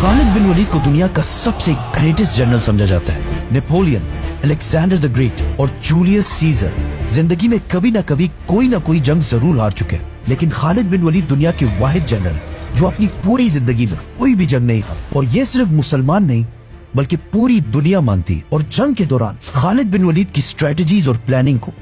खालिद बिन वलीद को दुनिया का सबसे ग्रेटेस्ट जनरल समझा जाता है। नेपोलियन, अलेक्जेंडर द ग्रेट और जूलियस सीजर जिंदगी में कभी ना कोई जंग जरूर हार चुके हैं, लेकिन खालिद बिन वलीद दुनिया के वाहिद जनरल जो अपनी पूरी जिंदगी में कोई भी जंग नहीं हारा। और ये सिर्फ मुसलमान नहीं बल्कि पूरी दुनिया मानती है। और जंग के दौरान खालिद बिन वलीद की स्ट्रेटजीज और प्लानिंग को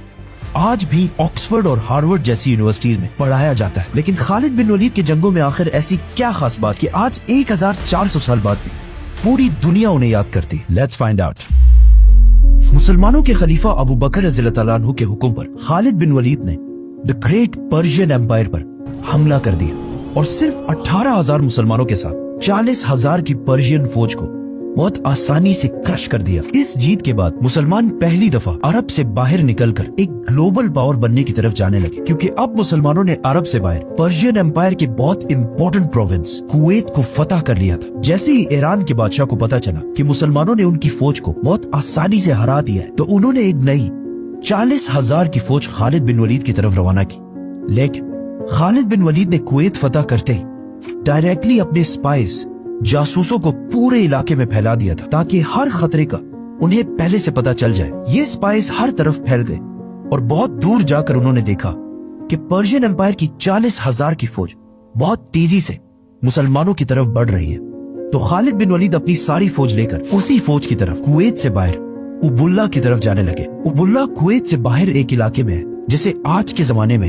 आज भी ऑक्सफोर्ड और हार्वर्ड जैसी यूनिवर्सिटीज में पढ़ाया जाता है। लेकिन खालिद बिन वलीद के जंगों में आखिर ऐसी क्या खास बात कि आज 1400 साल बाद भी पूरी दुनिया उन्हें याद करती। Let's find out. मुसलमानों के खलीफा अबू बकर रज़ियल्लाहु तआला अन्हु के हुक्म पर खालिद बिन वलीद ने द ग्रेट पर्शियन एम्पायर पर हमला कर दिया और सिर्फ 18,000 मुसलमानों के साथ 40,000 की पर्शियन फौज को बहुत आसानी से क्रश कर दिया। इस जीत के बाद मुसलमान पहली दफा अरब से बाहर निकलकर एक ग्लोबल पावर बनने की तरफ जाने लगे, क्योंकि अब मुसलमानों ने अरब से बाहर पर्शियन एम्पायर के बहुत इंपॉर्टेंट प्रोविंस कुवैत को फतह कर लिया था। जैसे ही ईरान के बादशाह को पता चला कि मुसलमानों ने उनकी फौज को बहुत आसानी से हरा दिया है, तो उन्होंने एक नई 40,000 की फौज खालिद बिन वलीद की तरफ रवाना की। लेकिन खालिद बिन वलीद ने कुवैत फतह करते ही डायरेक्टली अपने स्पाइस जासूसों को पूरे इलाके में फैला दिया था, ताकि हर खतरे का उन्हें पहले से पता चल जाए। ये स्पाइस हर तरफ फैल गए और बहुत दूर जाकर उन्होंने देखा कि पर्शियन एम्पायर की 40,000 की फौज बहुत तेजी से मुसलमानों की तरफ बढ़ रही है। तो खालिद बिन वलीद अपनी सारी फौज लेकर उसी फौज की तरफ कुवैत से बाहर उबुल्ला की तरफ जाने लगे। उबुल्ला कुवैत से बाहर एक इलाके में है जिसे आज के जमाने में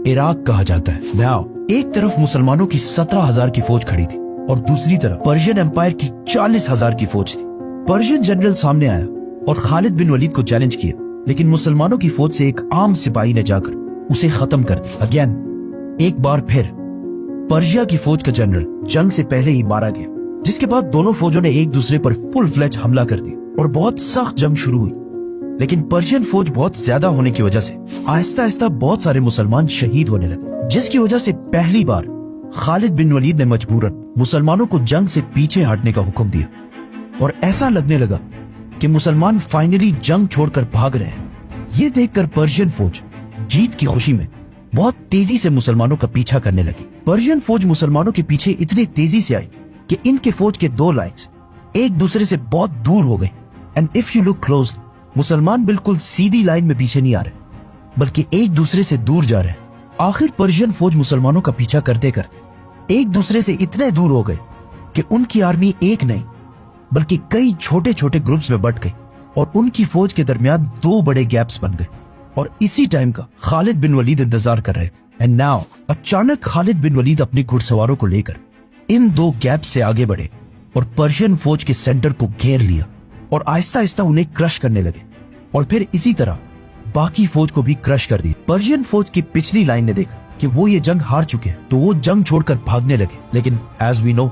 इराक कहा जाता है। नाउ एक तरफ मुसलमानों की 17,000 की फौज खड़ी थी और दूसरी तरफ पर्शियन एम्पायर की 40,000 की फौज थी। पर्शियन जनरल सामने आया और खालिद बिन वलीद को चैलेंज किया, लेकिन मुसलमानों की फौज से एक आम सिपाही ने जाकर उसे खत्म कर दिया। अगेन एक बार फिर पर्शिया की फौज का जनरल जंग से पहले ही मारा गया, जिसके बाद दोनों फौजों ने एक दूसरे पर फुल फ्लेज हमला कर दिया और बहुत सख्त जंग शुरू हुई। लेकिन पर्शियन फौज बहुत ज्यादा होने की वजह से आहिस्ता आहिस्ता बहुत सारे मुसलमान शहीद होने लगे, जिसकी वजह से पहली बार खालिद बिन वलीद ने मजबूरन मुसलमानों को जंग से पीछे हटने का हुक्म दिया। और ऐसा लगने लगा कि मुसलमान फाइनली जंग छोड़कर भाग रहे हैं। ये देखकर पर्शियन फौज जीत की खुशी में बहुत तेजी से मुसलमानों का पीछा करने लगी। पर्शियन फौज मुसलमानों के पीछे इतनी तेजी से आई कि इनके फौज के दो लाइन्स एक दूसरे से बहुत दूर हो गए। And if you look close, मुसलमान बिल्कुल सीधी लाइन में पीछे नहीं आ रहे, बल्कि एक दूसरे से दूर जा रहे हैं। आखिर पर्शियन फौज मुसलमानों का पीछा करते करते एक दूसरे से इतने दूर हो गए कि उनकी आर्मी एक नहीं बल्कि कई छोटे छोटे ग्रुप्स में बट गई और उनकी फौज के दरमियान दो बड़े गैप्स बन गए। और इसी टाइम का खालिद बिन वलीद इंतजार कर रहे थे। एंड नाउ अचानक खालिद बिन वलीद अपने घुड़सवारों को लेकर इन दो गैप से आगे बढ़े और पर्शियन फौज के सेंटर को घेर लिया और आहिस्ता आहिस्ता उन्हें क्रश करने लगे। और फिर इसी तरह बाकी फौज को भी क्रश कर दिया। पर्शियन फौज की पिछली लाइन ने देखा कि वो ये जंग हार चुके हैं, तो वो जंग छोड़कर भागने लगे। लेकिन एज वी नो,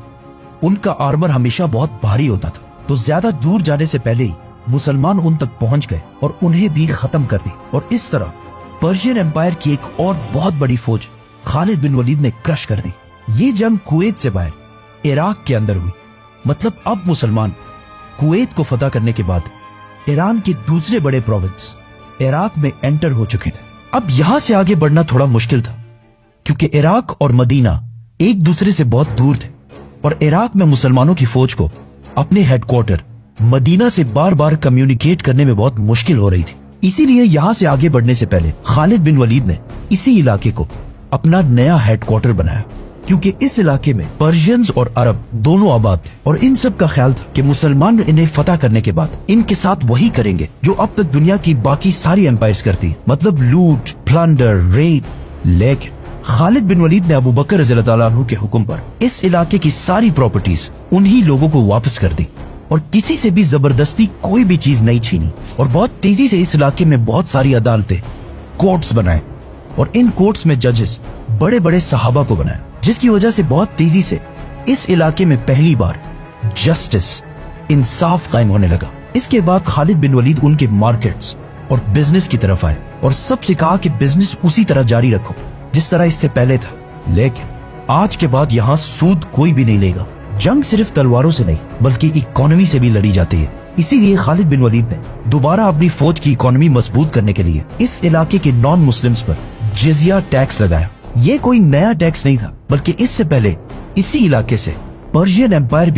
उनका आर्मर हमेशा बहुत भारी होता था, तो ज्यादा दूर जाने से पहले ही मुसलमान उन तक पहुंच गए और उन्हें भी खत्म कर दी। और इस तरह पर्शियन एम्पायर की एक और बहुत बड़ी फौज खालिद बिन वलीद ने क्रश कर दी। ये जंग कुवैत से बाहर इराक के अंदर हुई। मतलब अब मुसलमान कुवैत को फतह करने के बाद ईरान के दूसरे बड़े प्रोविंस इराक में एंटर हो चुके थे। अब यहां से आगे बढ़ना थोड़ा मुश्किल था, क्योंकि इराक और मदीना एक दूसरे से बहुत दूर थे और इराक में मुसलमानों की फौज को अपने हेडक्वार्टर मदीना से बार बार कम्युनिकेट करने में बहुत मुश्किल हो रही थी। इसीलिए यहां से आगे बढ़ने से पहले खालिद बिन वलीद ने इसी इलाके को अपना नया हेडक्वार्टर बनाया, क्योंकि इस इलाके में पर्शियंस और अरब दोनों आबाद थे और इन सब का ख्याल था कि मुसलमान इन्हें फतह करने के बाद इनके साथ वही करेंगे जो अब तक दुनिया की बाकी सारी एम्पायर्स करती हैं, मतलब लूट, प्लंडर, रेप। लेकिन खालिद बिन वलीद ने अबू बकर रज़ियल्लाहु तआला अन्हु के हुक्म पर इस इलाके की सारी प्रॉपर्टीज उन्हीं लोगों को वापस कर दी और किसी से भी जबरदस्ती कोई भी चीज नहीं छीनी। और बहुत तेजी से इस इलाके में बहुत सारी अदालतें, कोर्ट्स बनाए और इन कोर्ट्स में जजेस बड़े बड़े सहाबा को बनाया, जिसकी वजह से बहुत तेजी से इस इलाके में पहली बार जस्टिस, इंसाफ कायम होने लगा। इसके बाद खालिद बिन वलीद उनके मार्केट्स और बिजनेस की तरफ आए और सबसे कहा कि बिजनेस उसी तरह जारी रखो जिस तरह इससे पहले था। लेकिन आज के बाद यहाँ सूद कोई भी नहीं लेगा। जंग सिर्फ तलवारों से नहीं बल्कि इकोनॉमी से भी लड़ी जाती है। इसीलिए खालिद बिन वलीद ने दोबारा अपनी फौज की इकोनॉमी मजबूत करने के लिए इस इलाके के नॉन मुस्लिम्स पर जिजिया टैक्स लगाया। ये कोई नया टैक्स नहीं था, बल्कि इससे पहले इसी इलाके से पर्शियन एम्पायर भी